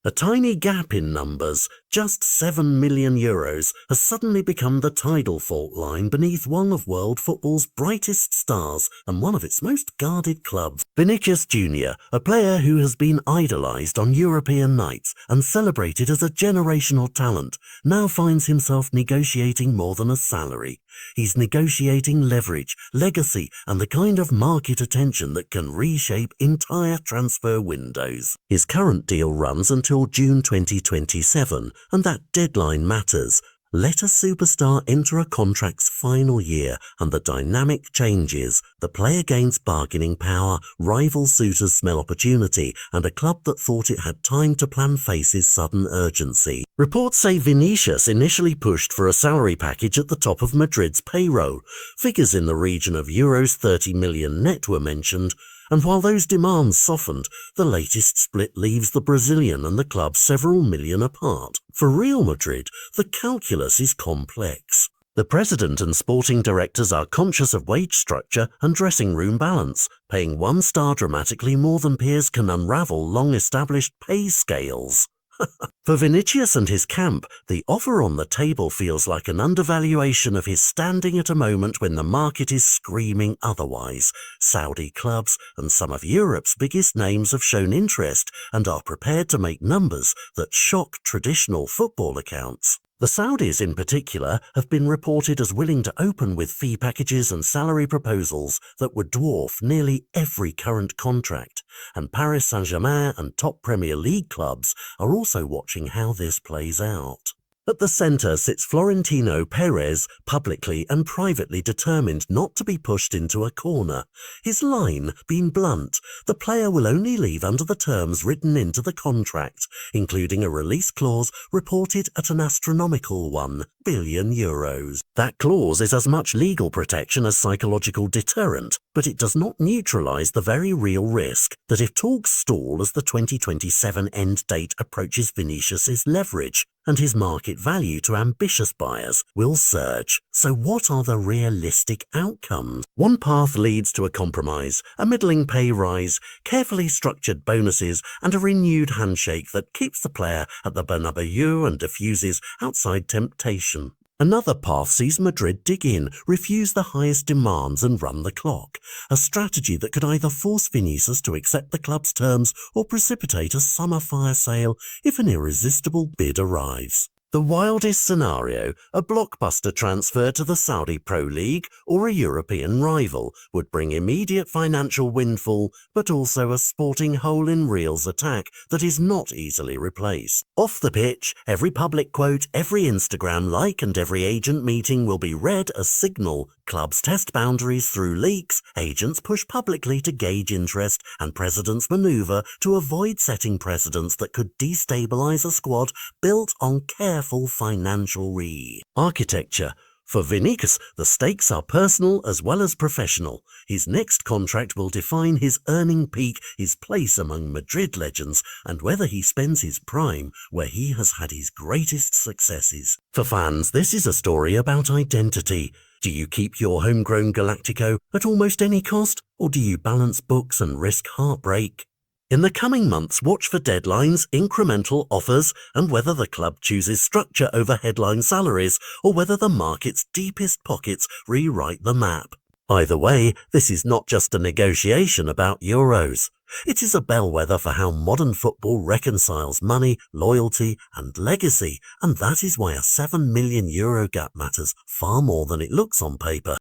A tiny gap in numbers, just €7 million, has suddenly become the tidal fault line beneath one of world football's brightest stars and one of its most guarded clubs. Vinicius Jr., a player who has been idolised on European nights and celebrated as a generational talent, now finds himself negotiating more than a salary. He's negotiating leverage, legacy, and the kind of market attention that can reshape entire transfer windows. His current deal runs until June 2027, and that deadline matters. Let a superstar enter a contract's final year and the dynamic changes. The player gains bargaining power, rival suitors smell opportunity, and a club that thought it had time to plan faces sudden urgency. Reports say Vinícius initially pushed for a salary package at the top of Madrid's payroll. Figures in the region of Euros 30 million net were mentioned, and while those demands softened, the latest split leaves the Brazilian and the club several million apart. For Real Madrid, the calculus is complex. The president and sporting directors are conscious of wage structure and dressing room balance, paying one star dramatically more than peers can unravel long-established pay scales. For Vinícius and his camp, the offer on the table feels like an undervaluation of his standing at a moment when the market is screaming otherwise. Saudi clubs and some of Europe's biggest names have shown interest and are prepared to make numbers that shock traditional football accounts. The Saudis in particular have been reported as willing to open with fee packages and salary proposals that would dwarf nearly every current contract, and Paris Saint-Germain and top Premier League clubs are also watching how this plays out. At the centre sits Florentino Perez, publicly and privately determined not to be pushed into a corner. His line being blunt: the player will only leave under the terms written into the contract, including a release clause reported at an astronomical €1 billion. That clause is as much legal protection as psychological deterrent, but it does not neutralise the very real risk that if talks stall as the 2027 end date approaches, Vinícius's leverage and his market value to ambitious buyers will surge. So what are the realistic outcomes? One path leads to a compromise, a middling pay rise, carefully structured bonuses, and a renewed handshake that keeps the player at the Bernabeu and diffuses outside temptation. Another path sees Madrid dig in, refuse the highest demands and run the clock, a strategy that could either force Vinícius to accept the club's terms or precipitate a summer fire sale if an irresistible bid arrives. The wildest scenario, a blockbuster transfer to the Saudi Pro League or a European rival, would bring immediate financial windfall, but also a sporting hole-in-reels attack that is not easily replaced. Off the pitch, every public quote, every Instagram like and every agent meeting will be read as signal. Clubs test boundaries through leaks, agents push publicly to gauge interest, and presidents maneuver to avoid setting precedents that could destabilize a squad built on careful financial architecture. For Vinícius, the stakes are personal as well as professional. His next contract will define his earning peak, his place among Madrid legends, and whether he spends his prime where he has had his greatest successes. For fans, this is a story about identity. Do you keep your homegrown Galactico at almost any cost, or do you balance books and risk heartbreak? In the coming months, watch for deadlines, incremental offers, and whether the club chooses structure over headline salaries, or whether the market's deepest pockets rewrite the map. Either way, this is not just a negotiation about euros. It is a bellwether for how modern football reconciles money, loyalty, and legacy, and that is why a €7 million gap matters far more than it looks on paper.